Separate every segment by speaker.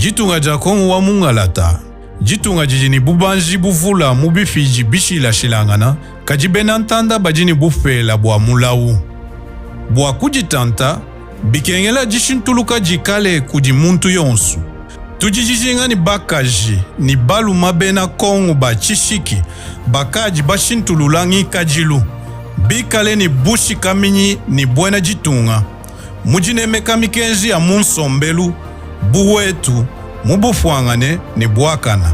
Speaker 1: Jitunga jakongo wa mungalata. Jitunga jijini bubanji buvula mubifiji bishila shilangana. Kajibena ntanda bajini bufela bwa mulawu. Bwa kujitanta, bikengela jishintuluka jikale kuji muntu yonsu. Tujijijinga ni bakaji, ni balu mabena kongo ba chishiki, bakaji bashintululangi kajilu. Bikale ni bushi kaminyi ni buena jitunga. Mujineme kamikenji ya munsombelu, buwetu, mubufuangane ni buakana.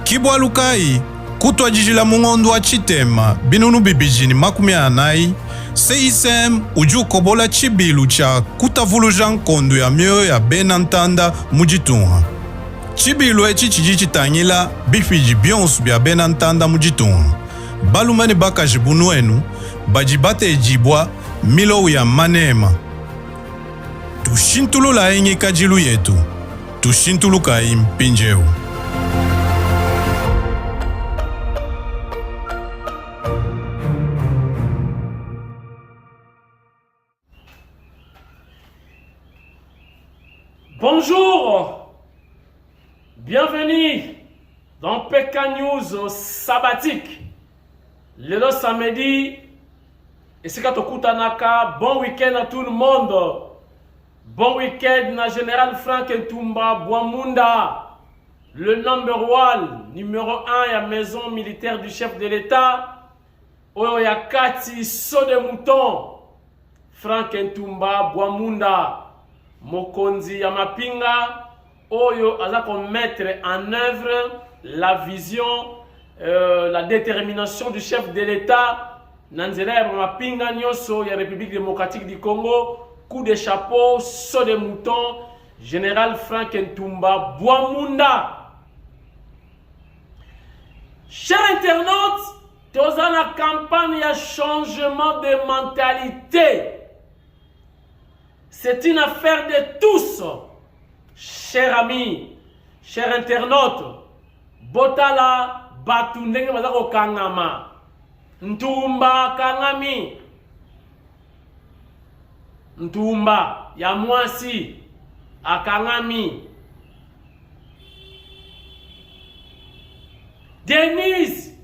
Speaker 1: Kibwalukai, kutwa jijila mungondo wa chitema, binunu bibijini makumianai, CICM uju kobola chibilu cha kutavuluja nkondo ya myo ya benantanda mujitunga. Chibilu echi chichitangila bifiji byonsu bya benantanda mujitunga. Balumani bakaji bunuenu, bajibate ejibwa milo ya manema. Tushintulula ingi kajilu yetu. Tushintuluka impinjeu.
Speaker 2: Bonjour, bienvenue dans PK News sabbatique. Le samedi, et c'est quand on bon week-end à tout le monde. Bon week-end na Général Frank Ntumba Bwamunda, le number one, numéro 1 à maison militaire du chef de l'État. Oyo ya kati so de mouton, Frank Ntumba Bwamunda. Mokonzi ya mapinga oyo aza ko mettre en œuvre la vision, la détermination du chef de l'État nanzela ya mapinga nyoso ya République démocratique du Congo. Coup de chapeau, saut de mouton, Général Frank Ntumba Bwamunda. Chers internautes, tous dans la campagne à changement de mentalité. C'est une affaire de tous, chers amis, chers internautes. Botala batundenge mazako kangama. Ntumba kangami. Ntumba ya mwasi akangami. Denise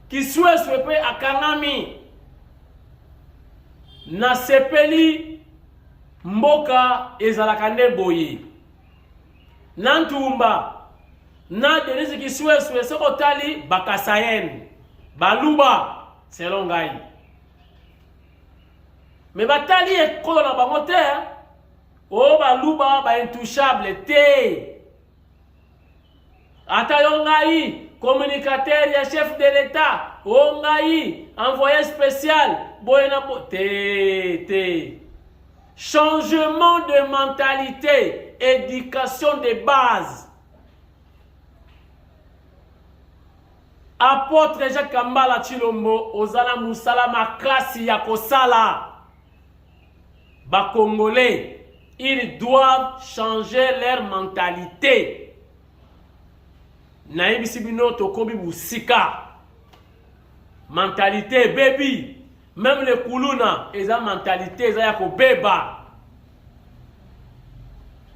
Speaker 2: Kisweswepe akangami. Na sepeli mboka ezalakande boye. Na Ntumba na Denise Kisweswe sokotali bakasayen baluba selon ngai. Mais batali ekolo na bango te, o baluba ba intouchable te. Ata yo ngai communicateur ya chef de l'État, o ngai envoyé spécial, boyena te. Changement de mentalité, éducation de base. Apôtre Jacques Kambala Chilombo, Ozala Moussala Makasi Yakosala. Bas Congolais, ils doivent changer leur mentalité. Naïbi Sibino Tokobi Boussika. Mentalité baby. Même les Koulouna, ils ont mentalité, ils ont beba.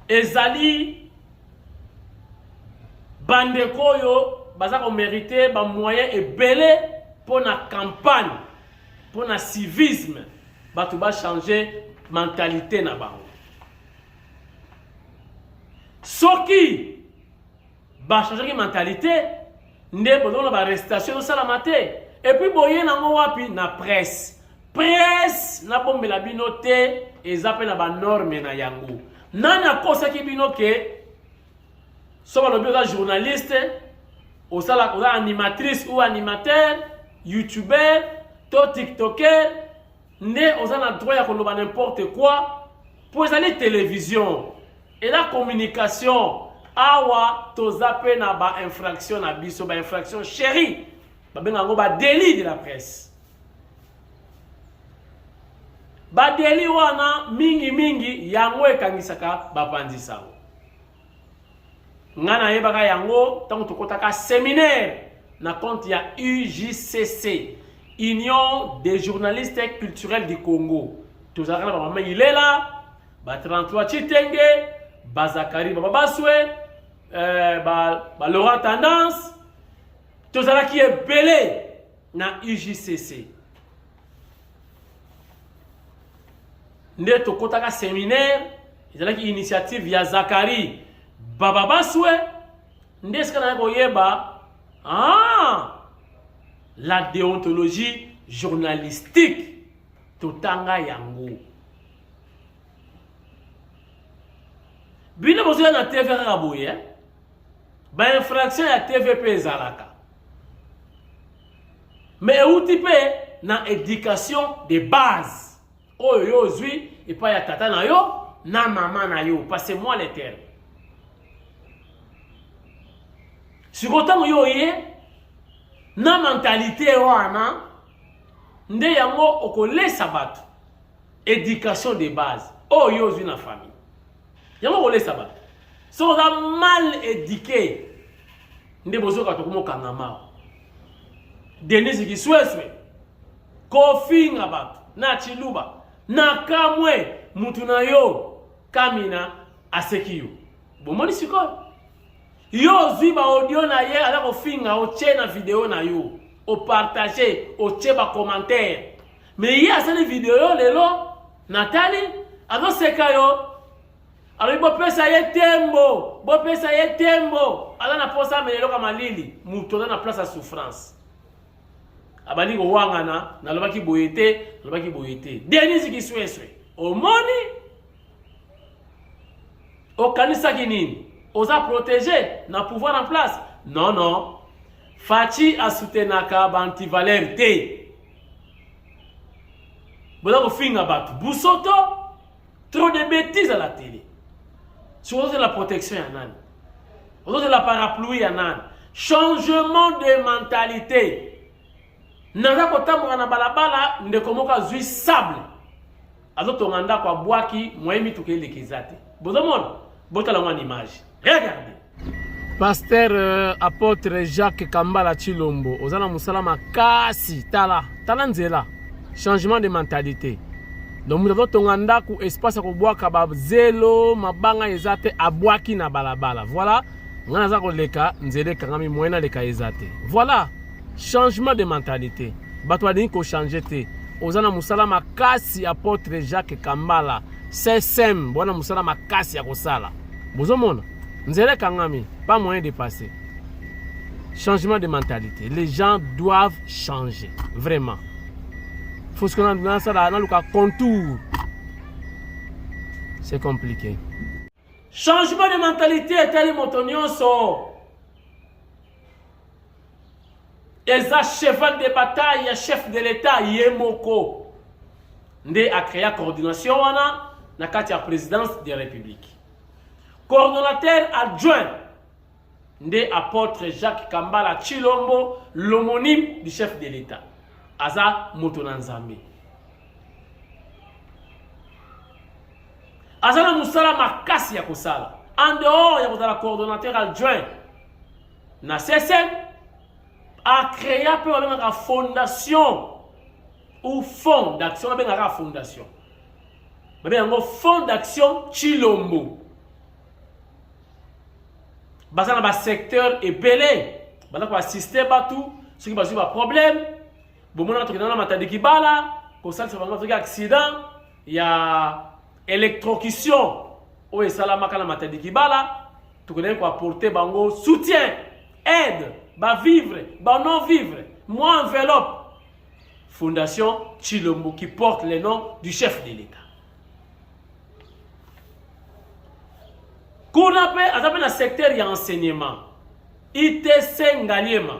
Speaker 2: Ezali Bandekoyo, bazako mérité ba moyen et belé pour la campagne, pour le civisme. Tu vas changer mentalité na bango. Soki ba changer mentalité, ne bodo ba arrestation ça la maté. Et puis boye na wapi na presse. Presse na bombe la binote et zappe na ba norme na yango. Nana kosa ki binoke so ba lobi journaliste, ou animatrice ou animateur, youtubeur, to tiktoker, ne osana droit ya koloba n'importe quoi pour aller télévision et la communication awa to zappe na ba infraction na biso ba infraction chérie ba benga ngo ba délit de la presse ba délit wana mingi yango ekangisaka ba pandisa ngana yebaka yango tango tokotaka séminaire na compte ya UJCC, Union des journalistes culturels du Congo. Tous les gens il est là, ba 33 Chitenge, ba Zakari Baba Baswe, Laurent Tendance, tout ça qui est belé dans UJCC. Nde to kotaka séminaire, il y a une initiative via Zakari Bababaswe, nde skana koyeba la déontologie journalistique totanga yango. Bino bozo na TV raboye, ba infraction ya TVP zalaka. Mais outipé na éducation de base. Oh yo zui et pas ya tata na yo na maman na yo, passez-moi les termes. Si autant yo ye na mentalité wana nde yango okole sabat éducation de base. Oh yo zui na famille. Yango okole sabat. So on a mal éduqué nde bozo ka tokomo kangama. Denise ki sweswe kofinga batu na chiluba na kamwe mutu na yo kamina asekiyo bomoni sikoyo yo zwi ba audio na ye ala kofinga oche na video na yo o partager oche ba commentaire mais ye asali video yo lelo Natali azo seka yo alors bo pesa ye tembo ala na posa melelo kama lili mutu na place à souffrance abali ko wangana na lobaki boyete Denise ki sweswe omoni o kanisa kinini oza protéger na pouvoir en place non Fachi a soutenaka bantivaleur te bola ko finga batu busoto trop de bêtises à la télé sur la protection ya nani sur la parapluie ya nani changement de mentalité. Naza kotamwa na balabala ndeko moka zui sable. Azo tonganda kwa bwaki moyemi tukele kezate. Bozomona botala mwa image. Regardez. Pasteur apôtre Jacques Kambala Chilombo ozana musala makasi tala nzela changement de mentalité. Donc muzo tonganda ku espace ko bwaka ba zelo mabanga ezate abwaki na balabala. Voilà. Ngana za ko leka nzele kangami moyena leka ezate. Voilà. Changement de mentalité. Batouadini ko changer te. Ozana musala makasi apôtre Jacques Kambala. CSM bona musala makasi ya kosala. Bozomona. Nzele kangami pas moyen de passer. Changement de mentalité. Les gens doivent changer vraiment. Faut ce qu'on a dans ça dans le contour. C'est compliqué. Changement de mentalité est tel motonyon so. Eza cheval de bataille, chef de l'État, Yemoko. Nde a créé la coordination wana na kati ya présidence de la République. Coordonnateur adjoint, nde apôtre Jacques Kambala Chilombo, l'homonyme du chef de l'État. Aza Motonanzambe. Aza na musala makasi ya kosala. En dehors ya kotala coordonnateur adjoint na CSM, a créé une fondation ou fonds d'action, une fondation. Un fonds d'action Chilombo. Dans le secteur est belé. Dans le système, ce qui a un problème. Si vous avez un accident, il y a électrocution. Ou il y a apporter soutien, aide. Ba vivre, ba non vivre, moi enveloppe. Fondation Chilombo qui porte le nom du chef de l'État. Qu'on appelle le secteur de l'enseignement. ITC Ngaliema.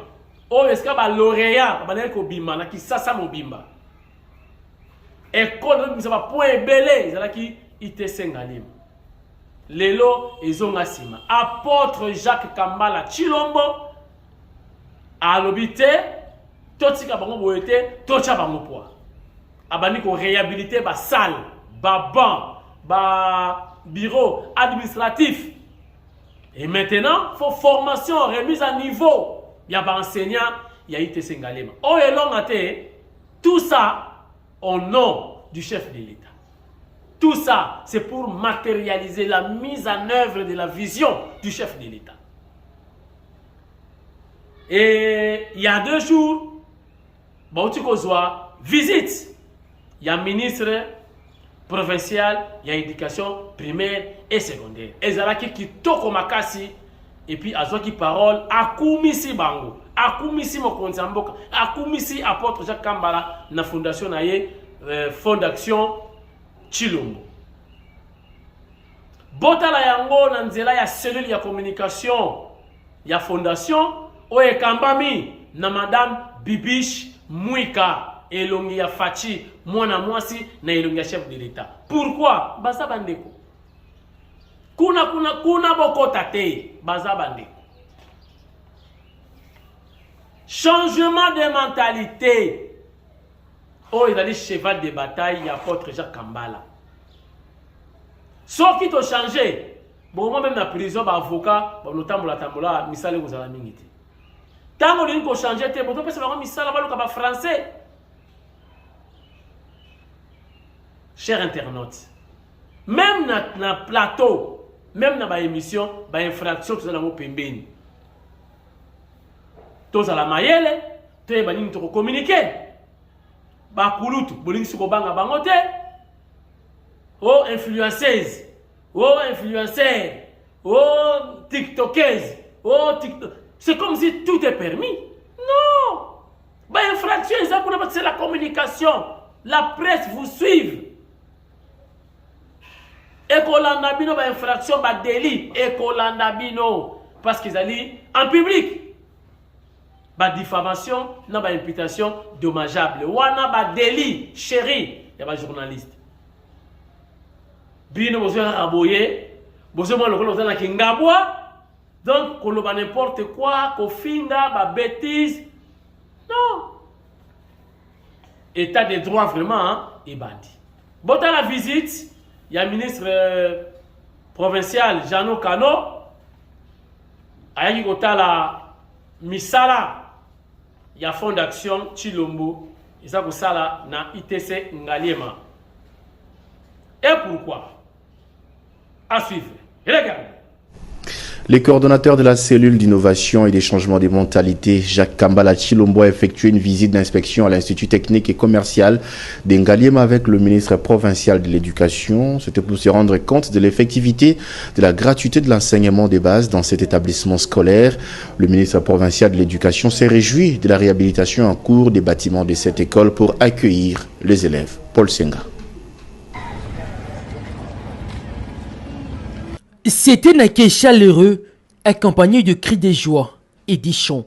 Speaker 2: Oh, est-ce qu'il y a un lauréat qui sasa mobimba. École de point belé, qui ITC Ngaliema. Lelo ezongasima. Apôtre Jacques Kambala Chilombo. A l'obité, tout ce qui a été, tout ce qui a été réhabiliter ba salle, ba banc, ba bureau administratif. Et maintenant, il faut formation, remise à niveau. Il y a pas enseignant, il y a ITC Ngalema. Oh, et long tout ça au nom du chef de l'État. Tout ça, c'est pour matérialiser la mise en œuvre de la vision du chef de l'État. Et il y a 2 jours, bon, tu vois, visite. Il y a un ministre provincial, il y a éducation primaire et secondaire. Et Zalaki qui toko makasi, et puis azo qui parole, akumisi bango, akumisi mokonzi mboka, akumisi apôtre Jacques Kambala na fondation na ye, fondation Chilombo. Botala yango na nzela ya cellule ya communication ya fondation oye kambami na madame Bibiche Mwika elongi ya Fachi mwana mwasi na elongi ya chef de l'État. Pourquoi? Baza bandeko. Kuna bokota te, baza bandeko. Changement de mentalité. Oh, il a dit cheval de bataille, il y a apôtre Jacques Kambala. Sauf qui t'a changé. Bon, moi même dans la prison, avocat, notamment la tambola, misale vous avez mingi. Tant que vous changé, vous avez fait misale va français. Chers internautes, même dans le plateau, même dans l'émission, il y a une infraction qui est dans le pembeni. Tous à la maïele, tous les gens qui communiquer. Ba kulutu, bolingi siko banga bangote. Oh influenceuse, oh influenceur, oh tiktokeuse, oh tiktok. C'est comme si tout est permis. Non. Bah infraction, c'est la communication. La presse vous suive. Ekolanda bino ba infraction, ba délit. Ekolanda bino parce qu'ils allaient en public. Ba diffamation, na ba imputation dommageable. Wana ba délit, chéri, y a ba journaliste. Bino bozo raboyer, bozo mo lokolo na kingabwa. Donc qu'on ba n'importe quoi, qu'on finda ba bêtise. Non. État de droit vraiment hein, et bandi. Bon à la visite, il y a un ministre provincial Jano Kano. Ayaki kotala misala il y a Fonds d'action Chilombo, et ça na ITC Ngaliema. Et pourquoi? À suivre. Regardez.
Speaker 3: Les coordonnateurs de la cellule d'innovation et des changements des mentalités, Jacques Kambala Chilombo, a effectué une visite d'inspection à l'Institut technique et commercial d'Engaliema avec le ministre provincial de l'Éducation. C'était pour se rendre compte de l'effectivité de la gratuité de l'enseignement des bases dans cet établissement scolaire. Le ministre provincial de l'Éducation s'est réjoui de la réhabilitation en cours des bâtiments de cette école pour accueillir les élèves. Paul Senga.
Speaker 4: C'était un accueil chaleureux, accompagné de cris de joie et des chants.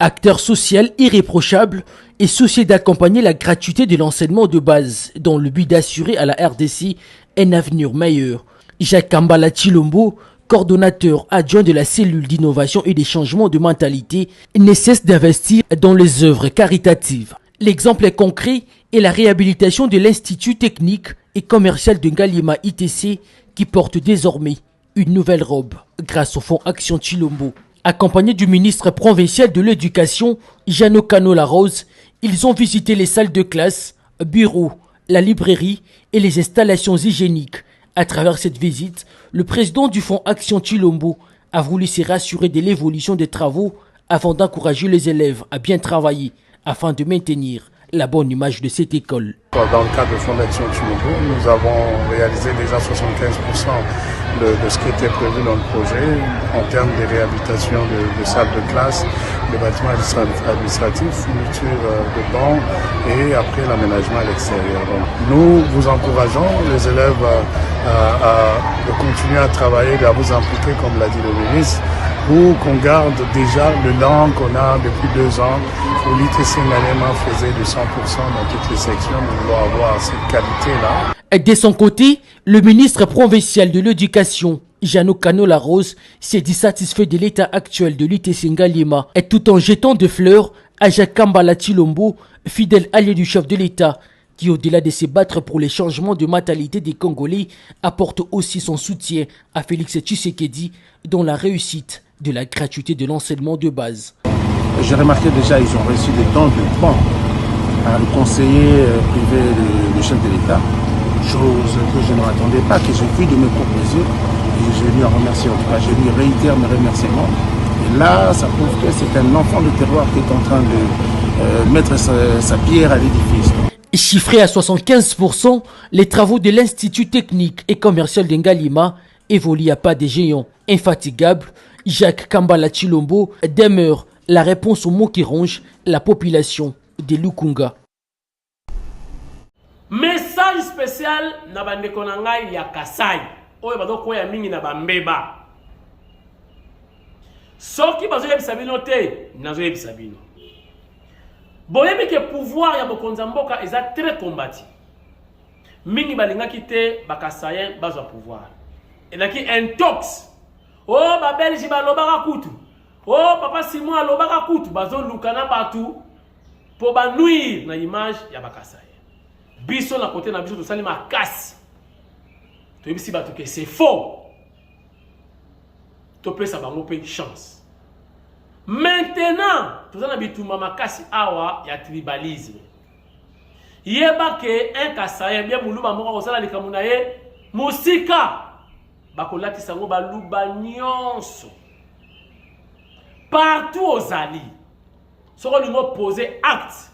Speaker 4: Acteur social irréprochable et soucieux d'accompagner la gratuité de l'enseignement de base dans le but d'assurer à la RDC un avenir meilleur. Jacques Kambala Chilombo, coordonnateur adjoint de la cellule d'innovation et des changements de mentalité, ne cesse d'investir dans les œuvres caritatives. L'exemple est concret est la réhabilitation de l'Institut technique et commercial de Ngaliema ITC qui porte désormais une nouvelle robe grâce au fonds Action Chilombo. Accompagnés du ministre provincial de l'Éducation, Jano Kano Larose, ils ont visité les salles de classe, bureaux, la librairie et les installations hygiéniques. À travers cette visite, le président du fonds Action Chilombo a voulu se rassurer de l'évolution des travaux avant d'encourager les élèves à bien travailler afin de maintenir la bonne image de cette école.
Speaker 5: Dans le cadre de Fondation Chilombo, nous avons réalisé déjà 75% de ce qui était prévu dans le projet en termes de réhabilitation de salles de classe, de bâtiments administratifs, fourniture de bancs et après l'aménagement à l'extérieur. Donc, nous vous encourageons, les élèves, de continuer à travailler, à vous impliquer, comme l'a dit le ministre, pour qu'on garde déjà le langue qu'on a depuis 2 ans, où l'ITC Ngaliema faisait de 100% dans toutes les sections. Nous voulons avoir cette qualité-là.
Speaker 4: De son côté, le ministre provincial de l'Éducation, Jano Kano Larose, s'est dit satisfait de l'état actuel de l'ITC Ngaliema et tout en jetant des fleurs à Jacques Kambala Chilombo, fidèle allié du chef de l'État, qui au-delà de se battre pour les changements de mentalité des Congolais, apporte aussi son soutien à Félix Tshisekedi dans la réussite de la gratuité de l'enseignement de base.
Speaker 6: J'ai remarqué déjà ils ont reçu des dons de bancs par le conseiller privé du chef de l'État. chose que je ne m'attendais pas, que j'ai vu de me proposer. Et je lui en remercie. En tout cas, je lui réitère mes remerciements. Et là, ça prouve que c'est un enfant de terroir qui est en train de mettre sa pierre à l'édifice.
Speaker 4: Chiffré à 75%, les travaux de l'Institut technique et commercial d'Ngalima évoluent à pas des géants. Infatigable, Jacques Kambala Tshilombo demeure la réponse aux mots qui rongent la population de Lukunga.
Speaker 2: Message spécial na bandeko na ngai ya Kasai. Oyo badoko ya mingi na bambeba. Soki bazo yebisa bino te, nazo yebisa bino. Boyebi ke pouvoir ya bokonza mboka eza très combattu. Mingi balingaki te bakasayen bazwa pouvoir. Elaki intox. Oh ba Belge balobaka kutu. Oh papa Simon alobaka kutu bazo lukana batu po ba nuire na image ya bakasayen. Biso na côté na biso to sali makasi. To yebisi batu ke c'est faux. To pesa bango pe chance. Maintenant, tout ça na bitumba makasi awa ya tribalisme. Yeba ke un kasayen bien muluma moko kosala likambo na ye musika bakolati sango baluba nyonso. Partout aux alliés. Soko lingo poser acte.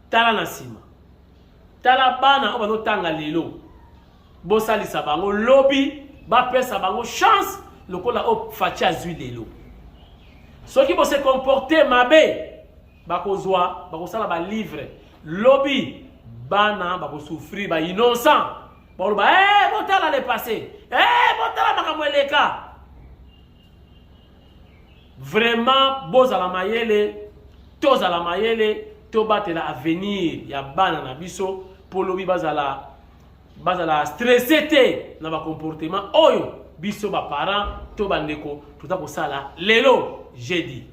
Speaker 2: Tala na sima. Tala bana obano tanga lelo. Bosalisa bango lobby, ba pesa bango chance lokola o fatia zui lelo. Ceux qui vont se comporter mabe, bakozwa, bakosala ba livre, lobby, bana, bako souffrir, ba innocent. Bon ba botala le passé. Botala makamweleka. Vraiment bozala mayele, tozala mayele, to batela avenir ya bana na biso pour lobby bazala stressé te na ba comportement oyo biso ba parents to bandeko tuta ko sala lelo. J'ai dit.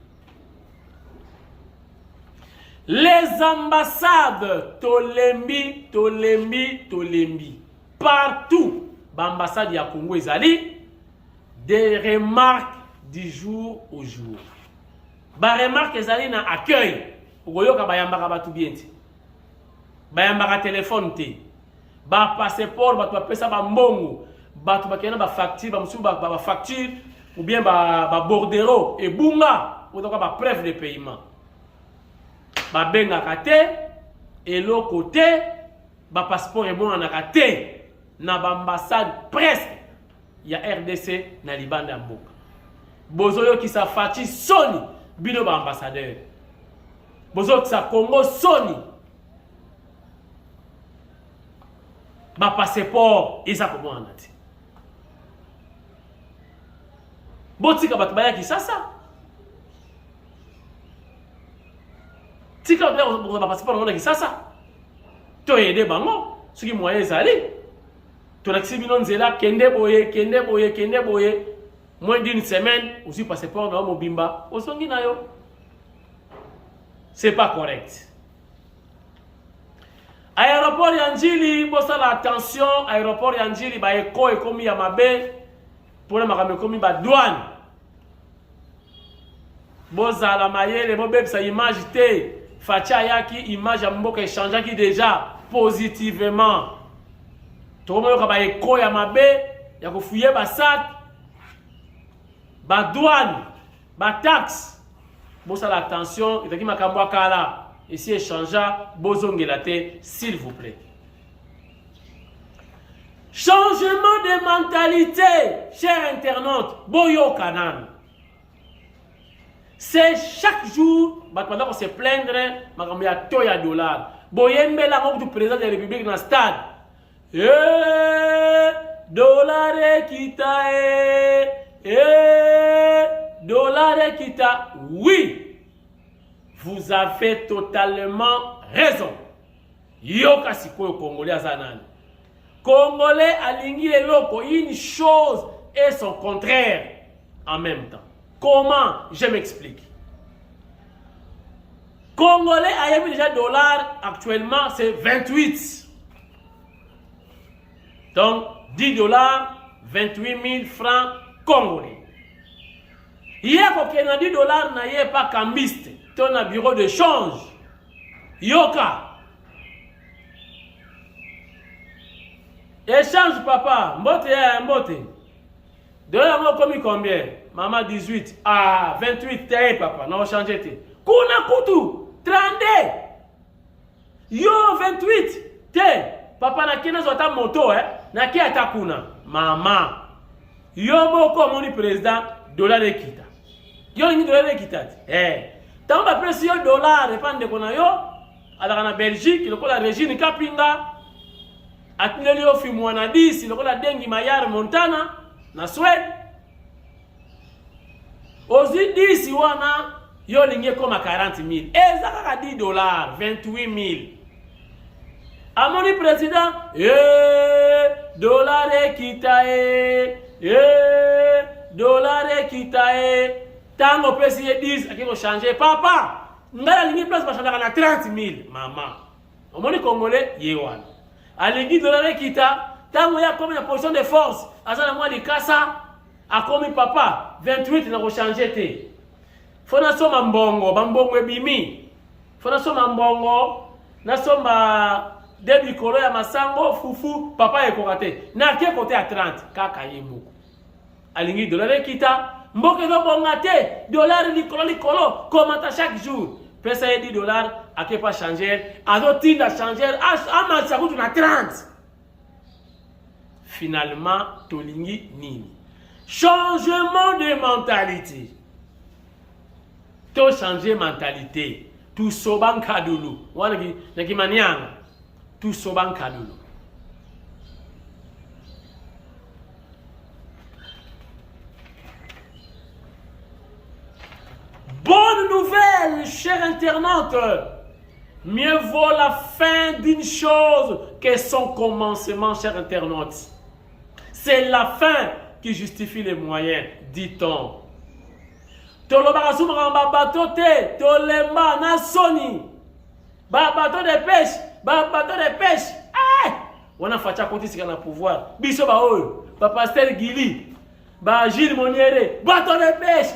Speaker 2: Les ambassades Tolembi. Partout, l'ambassade ya Congo ezali des remarques du jour au jour. Ba remarque ezali na accueil. Okoyoka bayambaka batu bien te. Bayambaka téléphone te. Ba passeport batu bapesa ba mbongo. Batu bakena ba facture, ba musu ba facture ou bien ba bordereau et bunga ou donc ba preuve de paiement. Ba benga kate et l'autre côté ba passeport et bon en kate na ba ambassade presque ya RDC na libanda mboka. Bozoyo ki sa fati soni bino ba ambassadeur. Bozoyo ki sa Congo soni. Ba passeport isa ko bon anati. Botika batu baya kisasa. Tika batu ba passeport ngona kisasa. To yede bango, soki moyen ezali. To nakisi bino nzela kende boye. Moins d'une semaine, aussi passeport na mobimba, osongi na yo. C'est pas correct. Aéroport Yanjili, bosala attention, aéroport Yanjili ba eko ekomi ya mabe. Pour les makamé komi ba douane. Bozala mayele bo bebisa image te. Fatia yaki image ya mboka échange ki déjà positivement. To mo yoka ba eko ya mabe ya ko fouiller ba sac. Ba douane, ba taxe. Bozala attention, itaki makambo kala. Et si échangea bozongela te s'il vous plaît. Changement de mentalité, chers internautes, Boyo Kanan. C'est chaque jour, pendant qu'on se plaindre, il y a $100. Boyembe la robe du président de la République dans le stade. Dollar kita, dollar kita. Oui, vous avez totalement raison. Yoka sikoyo Congolais azanan. Congolais alingi eloko, une chose et son contraire en même temps. Comment? Je m'explique. Congolais a eu déjà $, actuellement c'est 28. Donc $10, 28 000 francs congolais. Il y a $, n'a pas cambiste, ton bureau de change. Yoka. Échange papa, mbote ya mbote. Dollar mo komi combien? Maman 18. Ah, 28 t'es papa, non changer te. Kuna kutu 32. Yo 28 te. Papa na kina zota moto na ki atakuna. Mama. Yo moko moni président dollar ekita. Yo ni dollar ekita. Tamba presi yo dollar repande kona yo. Ala na Belgique, lokola Régine Kapinga. Atineli yo fi mwana 10, lokola Dengi Mayar Montana na Sweden. Ozi 10 wana yo linge koma 40,000. Eza kaka $10, 28,000. Amoni président, dollar ekita dollar ekita tango pesi 10 akiko changer papa. Ngala lingi place ba changer na 30,000 mama. Omoni congolais yewana. Alingi dollar ekita tango ya comme na position de force azana mwa likasa akomi papa 28 na ko changer te. Fona soma mbongo bambongo ebimi. Fona soma mbongo na soma debi kolo ya masango fufu papa ekokate na ke kote ya 30 kaka yemuko. Alingi dollar ekita mboke do bongate dollar likolo komata chaque jour. Pesa ye $10 ake pas changer azo tinda changer ama chakutu na 30. Finalement tolingi nini? Changement de mentalité. To changer mentalité. Tu soban kadulu. Wana ki manianga. Tu soban kadulu. Bonne nouvelle, chers internautes. Mieux vaut la fin d'une chose que son commencement, chers internautes. C'est la fin qui justifie les moyens, dit-on. Tolobarasu maramba bateau te, tolemba na soni. Ba bateau de pêche. On a fait côté si on a pouvoir. Biso ba oyo, ba pasteur Gili, ba Gilles Moniere, bateau de pêche.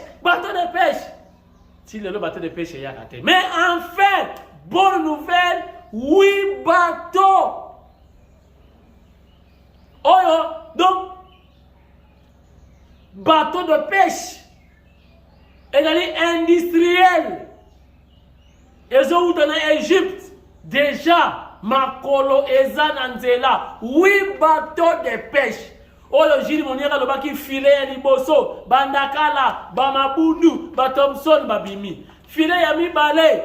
Speaker 2: Si le bateau de pêche est raté. Mais enfin, bonne nouvelle, 8 bateaux. Oh, donc, bateau de pêche. Et d'aller industriel. Ils ont dans l'Égypte. Déjà, Makolo et Zananzela. 8 bateaux de pêche. Oyo Gilles Moniera loba ki filet ya liboso, bandakala, bamabundu, ba Thompson babimi. Filet ya mibale,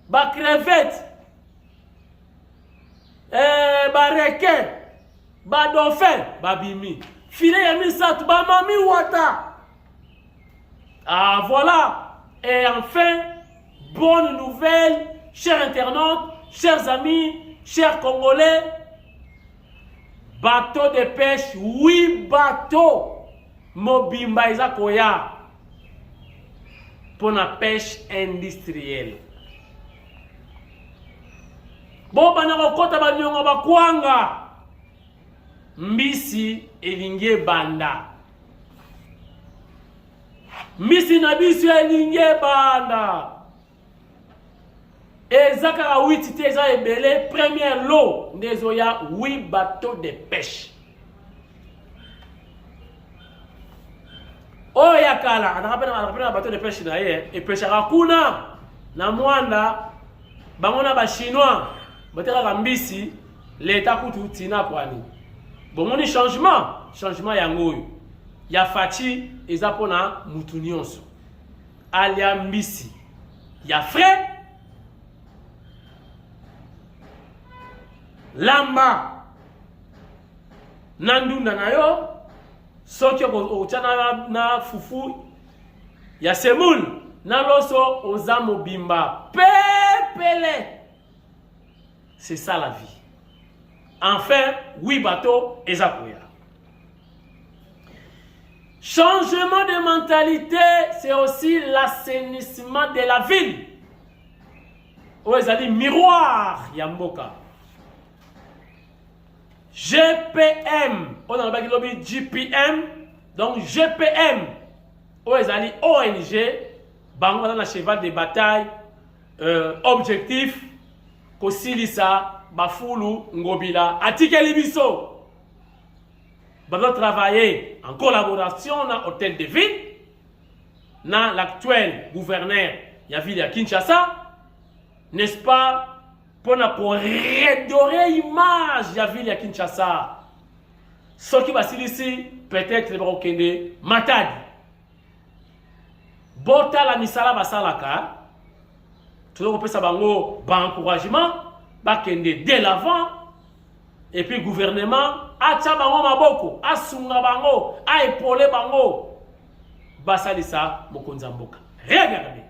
Speaker 2: ba crevette, ba requin, ba dauphin, babimi. Filet ya misatu, ba mami wata. Ah voilà. Et enfin, bonne nouvelle, chers internautes, chers amis, chers Congolais. Bateau de pêche, 8 bateaux. Mobimba izakoya. Pour la pêche industrielle. Bon, banakokota banyonga bakwanga. Mbisi elinge banda. Mbisi na bisu elinge banda. Ezaka 8 teza ebele première lot ndezoya 8 bateaux de pêche. Oh yakala anakapena bateau de pêche na ye et pêche hakuna na mwanda bangona ba chinois bateka kambisi leta kutu tina kwani. Bomoni changement yango ya fachi ezapona mutu nyonso. Alia mbisi ya frais lamba nandunda na yo soki ochana na fufu ya semoule na loso oza mobimba pepele. C'est ça la vie. Enfin 8 bateaux ezakoya. Changement de mentalité, c'est aussi l'assainissement de la ville. Ou ils ont dit miroir yamboka. GPM, on a le lobby GPM, donc GPM, où ils ont dit ONG, bango dans la cheval de bataille, objectif, kosilisa, bafulu, ngobila, atike libiso, va travailler en collaboration dans l'hôtel de ville, dans l'actuel gouverneur de la ville de Kinshasa, n'est-ce pas, pour redorer l'image de la ville de Kinshasa. Ce qui va ici, peut-être le Brokende Matadi. Bota la misala basalaka, tout le monde peut savoir encouragement, bakende dès l'avant, et puis gouvernement, a tchabango maboko, a sunga bango, a épaulé bango, basalisa mokonzamboka. Regardez.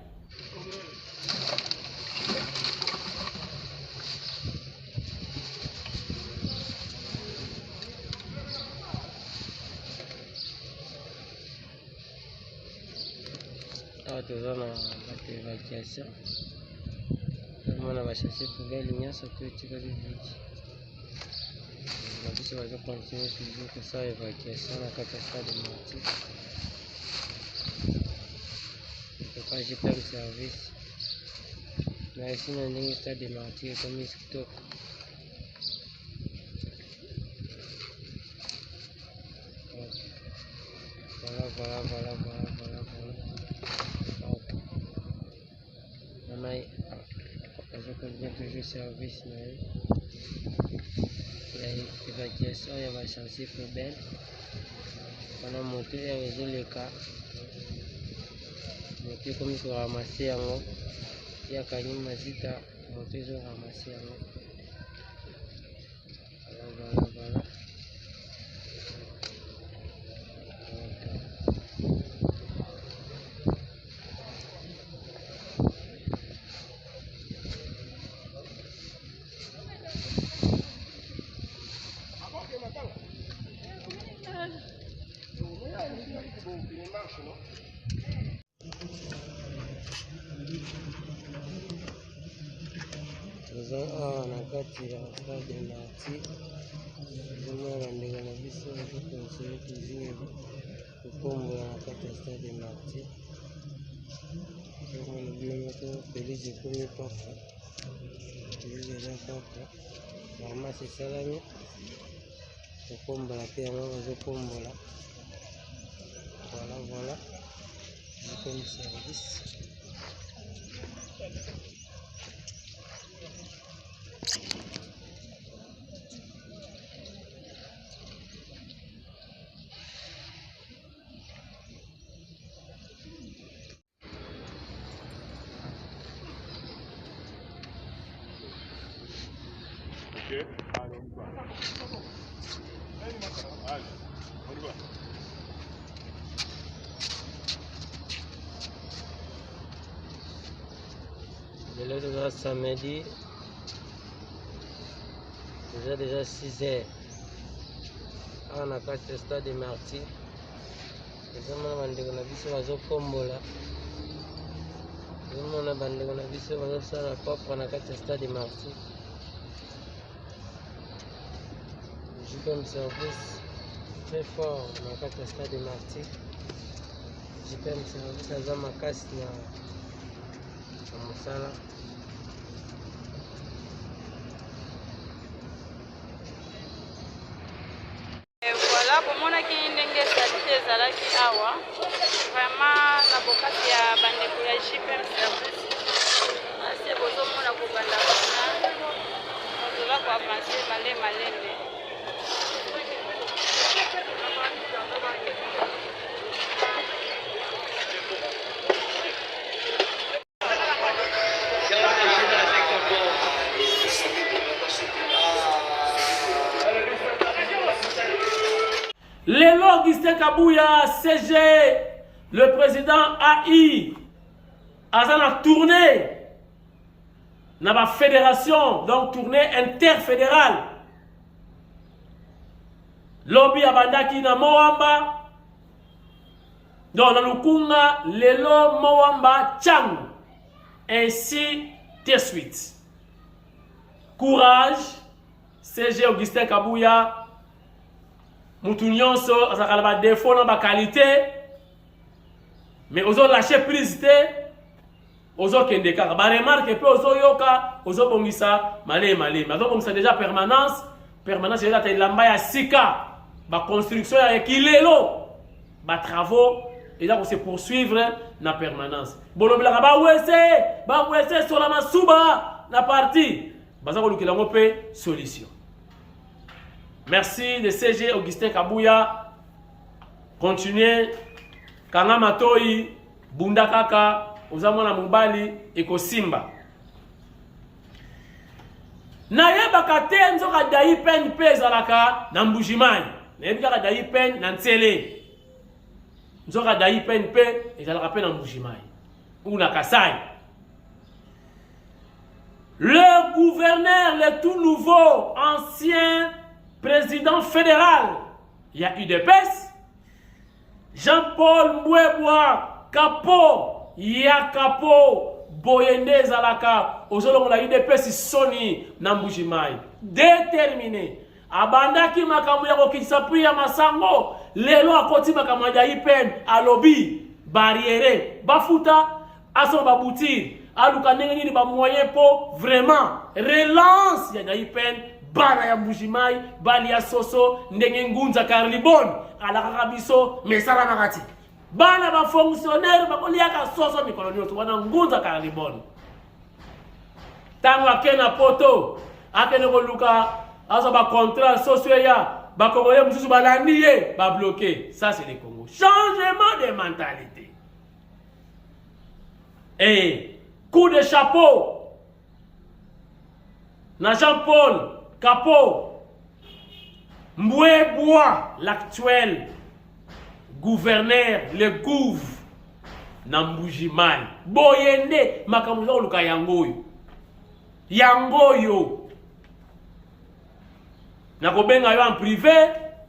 Speaker 7: Toujours dans l'évacuation. On va chercher poubelle, il y a surtout tu vas vite. La bus va continuer toujours que ça, évacuation, la catastrophe de Marty. Je ne peux pas, j'ai plein de services. Mais ici, on a un stade de Marty comme il se toque. Voilà. Je connais toujours service, mais il y a l'évacuation, il y a la chantier poubelle. On a monté et résolu le cas. Monté comme il faut ramasser en haut. Il y a Kanye Mazita, monté ils ont ramassé en haut. Voilà. Nakati ya stade Marty, zimwe bandeko na biso bakokontinue toujours kokombola na kati ya stade Marty. Omona bino moko pelise ekomi papa, pelise eza papa, baramasi esalami kokombola mpe yango bazokombola. Voilà, ekomi service. Déjà samedi, déjà 6 heures. On a passé le stade de Marty. On a biso bazokombola. On a bandeko na biso bazosala propre na kati ya stade de Marty. Je fais un service très fort na kati ya stade de Marty. Je fais un service aza makasi na mosala.
Speaker 8: Voilà, pour mon aki ndenge salite ezalaki awa vraiment na bokati ya bandeko ya JPM service asi bozomona kobanda kuna toza koavanse malembe.
Speaker 2: Lélo Augustin Kabouya, CG, le président AI, a la tournée, dans la fédération, donc tournée interfédérale. Lobby Abandaki na Moamba, dans la Lukunga, Lélo Moamba Chang, ainsi de suite. Courage, CG Augustin Kabouya. Mutu nyonso azakala ba défaut na ba qualité mais ozo lâcher prise te ozo kende kaka ba remarque pe ozo yoka ozo bongisa male ozo bongisa déjà permanence déjà ta lamba ya sika la construction ya ekilelo, les travaux, et là on se poursuivre na permanence. Bolobela ba wese sur la masuba na partie. Baza ko lukilango pe solution. Merci de CG Augustin Kabouya. Continuez. Kanga Matoi, Bunda Kaka, Ozamona Mubali, Eko Simba. Nayeba kate nzoka dayi pen pezalaka na Mbujimai. Nayeba dayi pen na Ntsele. Nzoka dayi pen pe ezalaka pe na Mbujimai. Ou na Kasai. Le gouverneur, le tout nouveau ancien président fédéral, il y a UDPS, Jean-Paul Mbwebwa, Kapo, ya Kapo, Boyende Zalaka, Ozolongo la UDPS Soni, Nambujimai. Déterminé. Abandaki makambo ya kokitsapu ya masango, lelo akoti makambo ya ipen, alobi, barrière, bafuta, aso babutir, aluka ndenge nini ba moyen po vraiment relance ya ipen, bana ya Mbujimai, bali ya soso, ndenge ngunza karlibon, alaka biso, mesala nakati. Bana ba fonctionnaire bakoliaka soso mikolo nyoto wana ngunza karlibon. Tango akena poto, akene koluka aza ba contrat social ya ba congolais mususu balaniye ba bloqué. Ça c'est le Congo. Changement de mentalité. Et coup de chapeau na Jean-Paul Kapo Mbwebwa, l'actuel gouverneur, le gouv na Mbujimai. Boyende makambo luka yangoyo. Yangoyo. Nakobenga yo en privé,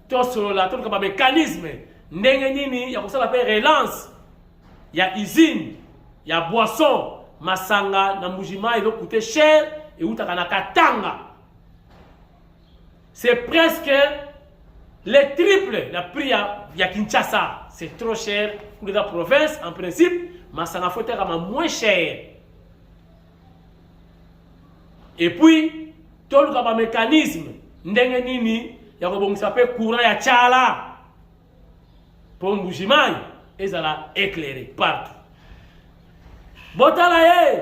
Speaker 2: to solo la to ka mécanisme ndenge nini ya kosala pe relance ya usine ya boisson masanga na Mbujimai do coûter cher et utaka na Katanga. C'est presque le triple la prix ya Kinshasa. C'est trop cher pour la province en principe, mais ça n'a faut être moins cher. Et puis tout le mécanisme ndenge nini ya kobongisa pe courant ya chala pour Mbujimai ezala éclairé partout. Botala ye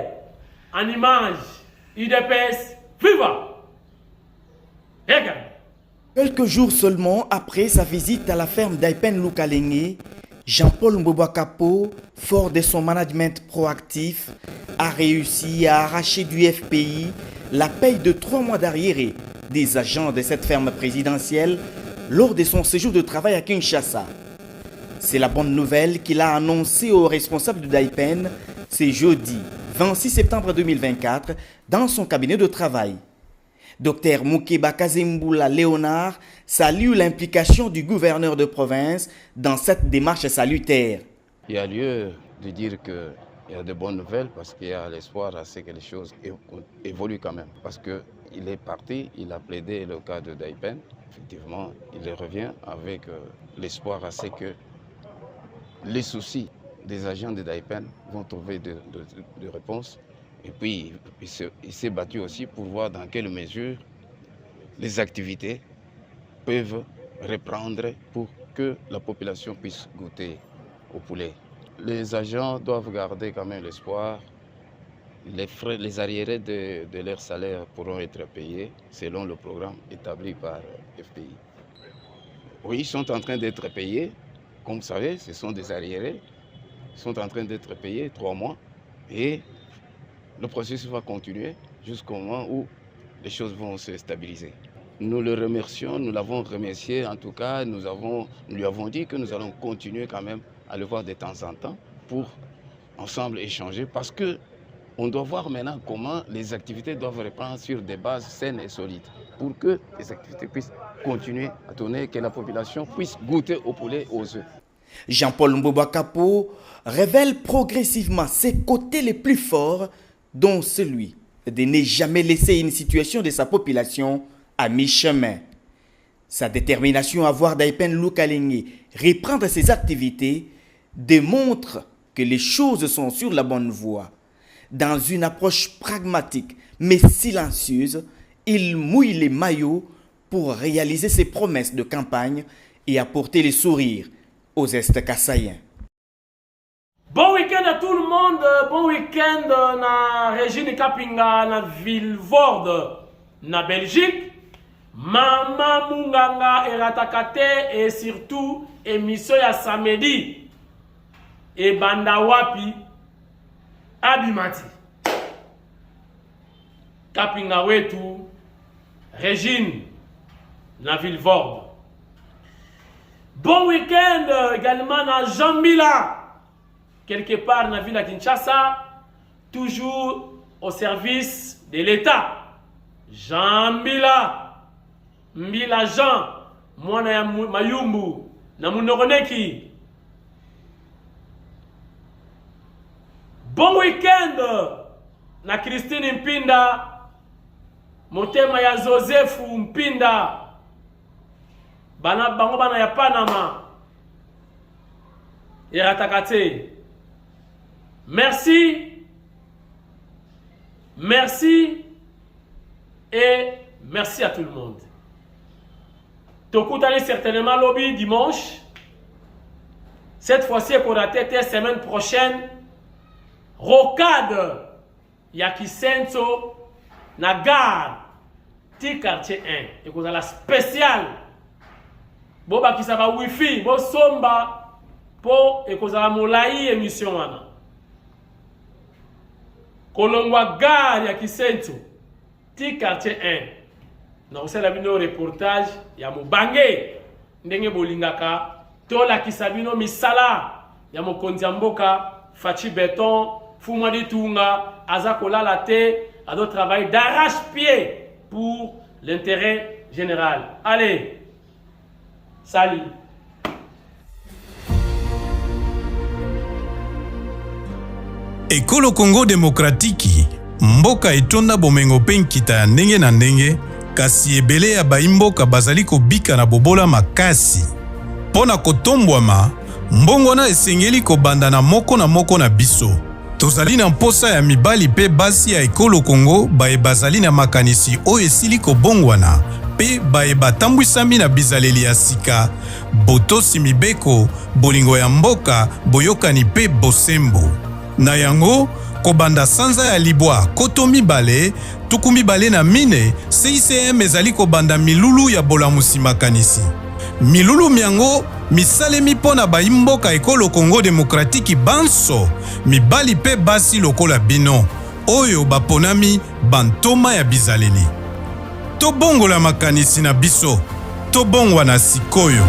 Speaker 2: en image UDPS viva. Regarde.
Speaker 9: Quelques jours seulement après sa visite à la ferme d'Aipen Lukalenge, Jean-Paul Mbwebwa Kapo, fort de son management proactif, a réussi à arracher du FPI la paye de 3 mois d'arriéré des agents de cette ferme présidentielle lors de son séjour de travail à Kinshasa. C'est la bonne nouvelle qu'il a annoncée aux responsables de d'Aipen ce jeudi 26 septembre 2024 dans son cabinet de travail. Dr Moukeba Kazimboula Léonard salue l'implication du gouverneur de province dans cette démarche salutaire.
Speaker 10: Il y a lieu de dire qu'il y a de bonnes nouvelles parce qu'il y a l'espoir à ce que les choses évoluent quand même. Parce qu'il est parti, il a plaidé le cas de d'Aipen. Effectivement, il revient avec l'espoir à ce que les soucis des agents de d'Aipen vont trouver de réponses. Et puis, il s'est battu aussi pour voir dans quelle mesure les activités peuvent reprendre pour que la population puisse goûter au poulet. Les agents doivent garder quand même l'espoir. Les arriérés de leur salaire pourront être payés selon le programme établi par FPI. Oui, ils sont en train d'être payés. Comme vous savez, ce sont des arriérés. Ils sont en train d'être payés 3 mois. Et le processus va continuer jusqu'au moment où les choses vont se stabiliser. Nous le remercions, nous l'avons remercié. En tout cas, nous lui avons dit que nous allons continuer quand même à le voir de temps en temps pour ensemble échanger parce que on doit voir maintenant comment les activités doivent reprendre sur des bases saines et solides pour que les activités puissent continuer à tourner et que la population puisse goûter au poulet et aux œufs.
Speaker 9: Jean-Paul Mbwebwa Kapo révèle progressivement ses côtés les plus forts, dont celui de ne jamais laisser une situation de sa population à mi-chemin. Sa détermination à voir d'Aipen Lukalenge reprendre ses activités démontre que les choses sont sur la bonne voie. Dans une approche pragmatique mais silencieuse, il mouille les maillots pour réaliser ses promesses de campagne et apporter les sourires aux Est-Kassaïens.
Speaker 2: Bon week-end à tout le monde, bon week-end na Régine Kapinga na Vilvoorde na Belgique. Mama Munganga Eratakate et surtout émission ya samedi et banda wapi abimati. Kapinga wetu Régine na Vilvoorde. Bon week-end également na Jean-Mila. Quelque part dans la ville de Kinshasa, toujours au service de l'État. Jean Mbila Jean, mwana ya Mayumbu, na Munoroneki. Bon week-end na Christine Mpinda, motema ya Joseph Mpinda, bango bana ya Panama, Eratakate. Merci et merci à tout le monde. Tokutani certainement lobby dimanche. Cette fois-ci, pour la tête, semaine prochaine, rocade Yakisenso na gare ti quartier 1 et qu'on a la spéciale. Boba qui ça va wifi, bo somba po et qu'on a molai émission wana. Kolongwa gare ya Kisentu ti quartier 1 na usela bino reportage ya Mubange ndenge bolingaka tola kisabino misala ya mokonzi ya mboka Fachi Beton Fuma Ditunga aza kolala te ado travail d'arrache-pied pour l'intérêt général. Allez, salut.
Speaker 1: Ekolo Congo Demokratiki, mboka etonda bomengo pe nkita ya ndenge na ndenge, kasi ebele ya baimboka bazali kobika na bobola makasi. Pona kotombwama, mbongo na esengeli kobanda na moko na biso. Tozali na mposa ya mibali pe basi ya ekolo Congo bae bazali na makanisi o esili kobongwana, pe bae batambwisami na bizaleli ya sika, botosi mibeko, bolingo ya mboka, boyokani pe bosembo. Na yango, kobanda sanza ya libwa koto mibale, tuku mibale na mine, CICM ezali kobanda milulu ya bolamusi makanisi. Milulu miango, misalemi pona baimboka ekolo Congo Demokratiki banso, mibali pe basi lokola bino, oyo baponami bantoma ya bizaleli. Tobongola makanisi na biso, tobongwa na sikoyo.